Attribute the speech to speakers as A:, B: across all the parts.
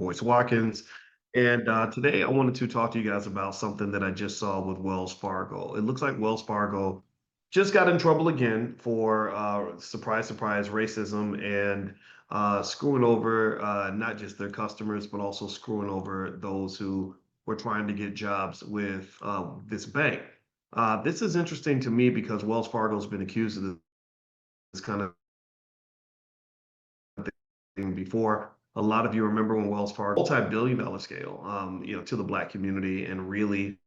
A: Voice Watkins. And today I wanted to talk to you guys about something that I just saw with Wells Fargo. It looks like Wells Fargo just got in trouble again for surprise, surprise, racism and screwing over not just their customers, but also screwing over those who were trying to get jobs with this bank. This is interesting to me because Wells Fargo's been accused of this kind of thing before. A lot of you remember when Wells Fargo, multi-billion dollar scale, to the Black community and really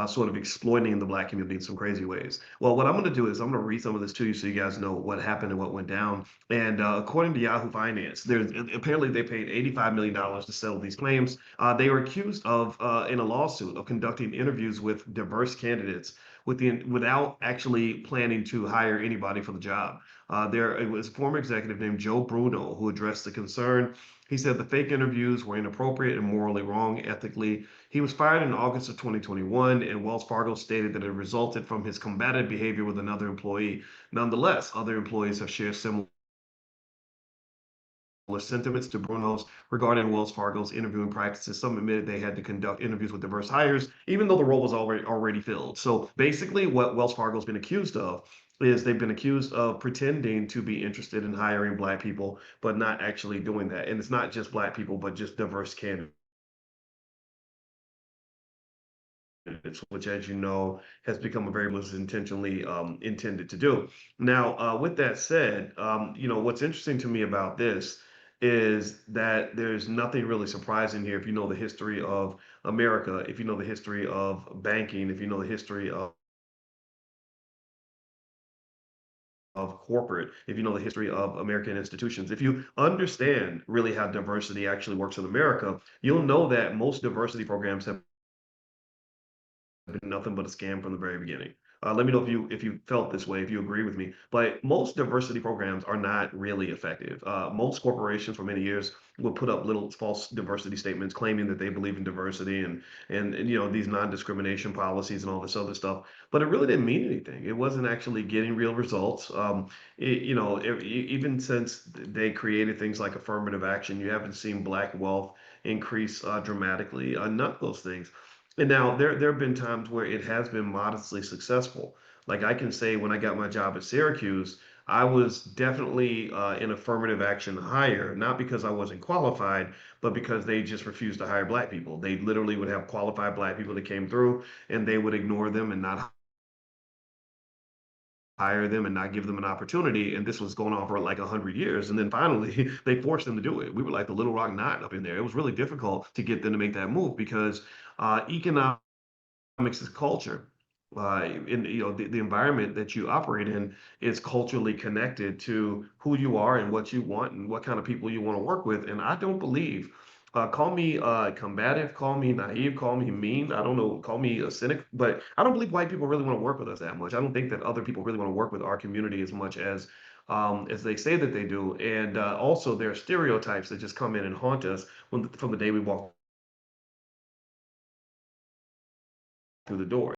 A: sort of exploiting the Black community in some crazy ways. Well, what I'm going to do is I'm going to read some of this to you so you guys know what happened and what went down. And according to Yahoo Finance, there's apparently they paid $85 million to settle these claims. They were accused of, in a lawsuit, of conducting interviews with diverse candidates without actually planning to hire anybody for the job. There it was a former executive named Joe Bruno who addressed the concern. He said the fake interviews were inappropriate and morally wrong, ethically. He was fired in August of 2021, and Wells Fargo stated that it resulted from his combative behavior with another employee. Nonetheless, other employees have shared similar sentiments to Bruno's regarding Wells Fargo's interviewing practices. Some admitted they had to conduct interviews with diverse hires, even though the role was already filled. So basically, what Wells Fargo's been accused of is they've been accused of pretending to be interested in hiring Black people, but not actually doing that. And it's not just Black people, but just diverse candidates, which, as you know, has become a very was intentionally intended to do. Now, with that said, what's interesting to me about this is that there's nothing really surprising here if you know the history of America, if you know the history of banking, if you know the history of corporate, if you know the history of American institutions, if you understand really how diversity actually works in America, you'll know that most diversity programs have been nothing but a scam from the very beginning. Let me know if you felt this way, if you agree with me. But most diversity programs are not really effective. Most corporations for many years will put up little false diversity statements claiming that they believe in diversity and these non-discrimination policies and all this other stuff. But it really didn't mean anything. It wasn't actually getting real results. Even since they created things like affirmative action, you haven't seen Black wealth increase dramatically. None of those things. And now there have been times where it has been modestly successful. Like I can say when I got my job at Syracuse, I was definitely an affirmative action hire, not because I wasn't qualified, but because they just refused to hire Black people. They literally would have qualified Black people that came through and they would ignore them and not hire them and not give them an opportunity. And this was going on for like 100 years. And then finally, they forced them to do it. We were like the Little Rock Knot up in there. It was really difficult to get them to make that move because economics is culture. In the environment that you operate in is culturally connected to who you are and what you want and what kind of people you want to work with. And I don't believe, call me combative, call me naive, call me mean. I don't know, call me a cynic, but I don't believe white people really want to work with us that much. I don't think that other people really want to work with our community as much as they say that they do. And also, there are stereotypes that just come in and haunt us from the day we walk through the door.